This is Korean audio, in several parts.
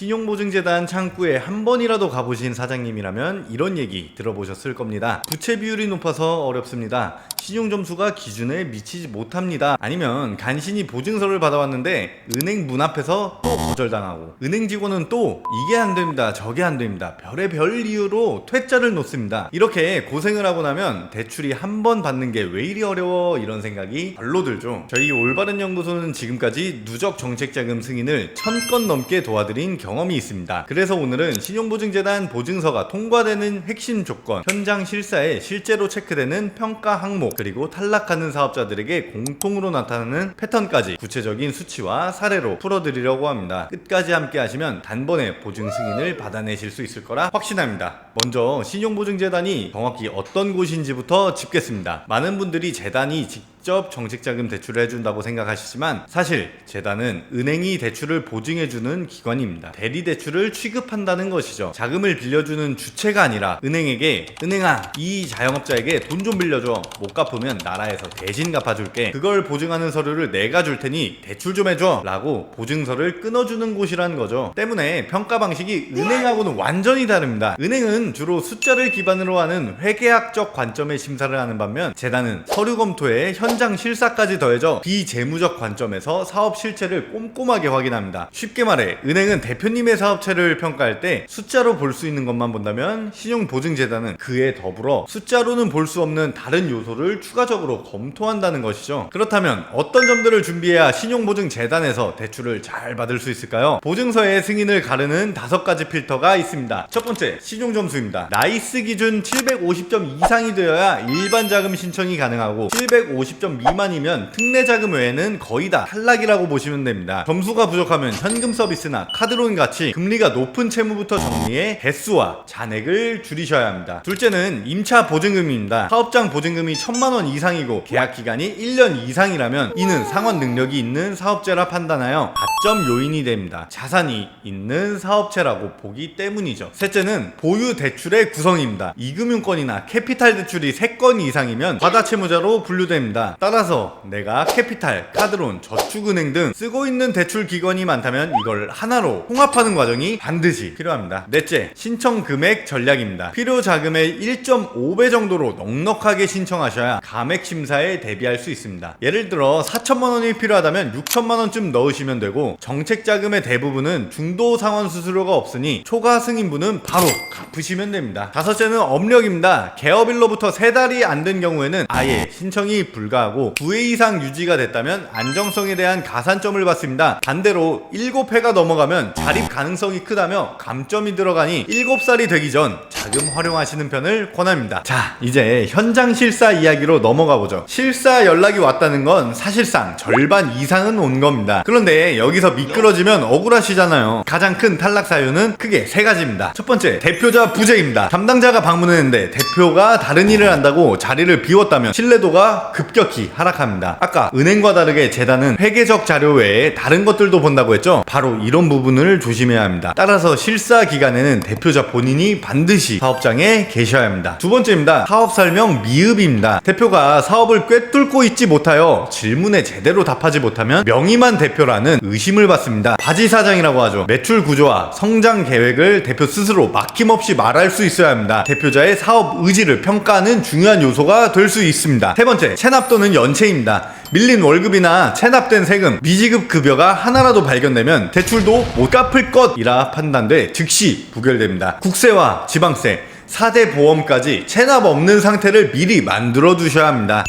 신용보증재단 창구에 한 번이라도 가보신 사장님이라면 이런 얘기 들어보셨을 겁니다. 부채 비율이 높아서 어렵습니다. 신용점수가 기준에 미치지 못합니다. 아니면 간신히 보증서를 받아왔는데 은행 문 앞에서 또 거절당하고, 은행 직원은 또 이게 안 됩니다, 저게 안 됩니다, 별의별 이유로 퇴짜를 놓습니다. 이렇게 고생을 하고 나면 대출이 한 번 받는 게 왜 이리 어려워, 이런 생각이 별로 들죠. 저희 올바른 연구소는 지금까지 누적 정책자금 승인을 1000건 넘게 도와드린 경험이 있습니다. 그래서 오늘은 신용보증재단 보증서가 통과되는 핵심 조건, 현장 실사에 실제로 체크되는 평가 항목, 그리고 탈락하는 사업자들에게 공통으로 나타나는 패턴까지 구체적인 수치와 사례로 풀어드리려고 합니다. 끝까지 함께 하시면 단번에 보증 승인을 받아내실 수 있을 거라 확신합니다. 먼저 신용보증재단이 정확히 어떤 곳인지부터 짚겠습니다. 많은 분들이 재단이 직접 정책자금 대출을 해준다고 생각하시지만 사실 재단은 은행이 대출을 보증해주는 기관입니다. 대리대출을 취급한다는 것이죠. 자금을 빌려주는 주체가 아니라 은행에게, 은행아, 이 자영업자에게 돈 좀 빌려줘, 못 갚으면 나라에서 대신 갚아줄게, 그걸 보증하는 서류를 내가 줄 테니 대출 좀 해줘 라고 보증서를 끊어주는 곳이라는 거죠. 때문에 평가 방식이 은행하고는 완전히 다릅니다. 은행은 주로 숫자를 기반으로 하는 회계학적 관점의 심사를 하는 반면 재단은 서류 검토에 현장 실사까지 더해져 비재무적 관점에서 사업 실체를 꼼꼼하게 확인합니다. 쉽게 말해 은행은 대표님의 사업체를 평가할 때 숫자로 볼 수 있는 것만 본다면 신용보증재단은 그에 더불어 숫자로는 볼 수 없는 다른 요소를 추가적으로 검토한다는 것이죠. 그렇다면 어떤 점들을 준비해야 신용보증재단에서 대출을 잘 받을 수 있을까요? 보증서의 승인을 가르는 5가지 필터가 있습니다. 첫 번째, 신용점수입니다. 나이스 기준 750점 이상이 되어야 일반 자금 신청이 가능하고 750점 미만이면 특례 자금 외에는 거의 다 탈락이라고 보시면 됩니다. 점수가 부족하면 현금 서비스나 카드론 같이 금리가 높은 채무부터 정리해 개수와 잔액을 줄이셔야 합니다. 둘째는 임차 보증금입니다. 사업장 보증금이 1000만원 이상이고 계약 기간이 1년 이상이라면 이는 상환 능력이 있는 사업체라 판단하여 가점 요인이 됩니다. 자산이 있는 사업체라고 보기 때문이죠. 셋째는 보유 대출의 구성입니다. 이금융권이나 캐피탈 대출이 3건 이상이면 과다채무자로 분류됩니다. 따라서 내가 캐피탈, 카드론, 저축은행 등 쓰고 있는 대출 기관이 많다면 이걸 하나로 통합하는 과정이 반드시 필요합니다. 넷째, 신청 금액 전략입니다. 필요 자금의 1.5배 정도로 넉넉하게 신청하셔야 감액 심사에 대비할 수 있습니다. 예를 들어 4천만 원이 필요하다면 6천만 원쯤 넣으시면 되고, 정책 자금의 대부분은 중도 상환 수수료가 없으니 초과 승인분은 바로 갚으시면 됩니다. 다섯째는 업력입니다. 개업일로부터 3달이 안 된 경우에는 아예 신청이 불가하고 9회 이상 유지가 됐다면 안정성에 대한 가산점을 받습니다. 반대로 7회가 넘어가면 자립 가능성이 크다며 감점이 들어가니 7살이 되기 전 자금 활용하시는 편을 권합니다. 자, 이제 현장 실사 이야기로 넘어가 보죠. 실사 연락이 왔다는 건 사실상 절반 이상은 온 겁니다. 그런데 여기서 미끄러지면 억울하시잖아요. 가장 큰 탈락 사유는 크게 3가지입니다. 첫 번째, 대표자 부재입니다. 담당자가 방문했는데 대표가 다른 일을 한다고 자리를 비웠다면 신뢰도가 급격히 하락합니다. 아까 은행과 다르게 재단은 회계적 자료 외에 다른 것들도 본다고 했죠. 바로 이런 부분을 조심해야 합니다. 따라서 실사 기간에는 대표자 본인이 반드시 사업장에 계셔야 합니다. 두 번째입니다. 사업 설명 미흡입니다. 대표가 사업을 꿰뚫고 있지 못하여 질문에 제대로 답하지 못하면 명의만 대표라는 의심을 받습니다. 바지사장이라고 하죠. 매출 구조와 성장 계획을 대표 스스로 막힘없이 말할 수 있어야 합니다. 대표자의 사업 의지를 평가하는 중요한 요소가 될 수 있습니다. 세 번째, 체납 또는 연체입니다. 밀린 월급이나 체납된 세금, 미지급 급여가 하나라도 발견되면 대출도 못 갚을 것이라 판단돼 즉시 부결됩니다. 국세와 지방세, 4대 보험까지 체납 없는 상태를 미리 만들어 두셔야 합니다.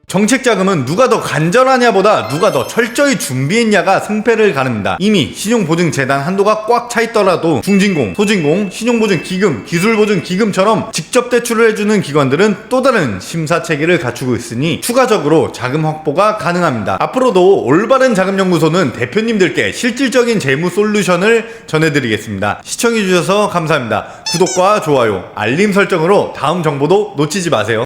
정책자금은 누가 더 간절하냐보다 누가 더 철저히 준비했냐가 승패를 가릅니다. 이미 신용보증재단 한도가 꽉 차 있더라도 중진공, 소진공, 신용보증기금, 기술보증기금처럼 직접 대출을 해주는 기관들은 또 다른 심사체계를 갖추고 있으니 추가적으로 자금 확보가 가능합니다. 앞으로도 올바른 자금연구소는 대표님들께 실질적인 재무 솔루션을 전해드리겠습니다. 시청해주셔서 감사합니다. 구독과 좋아요, 알림 설정으로 다음 정보도 놓치지 마세요.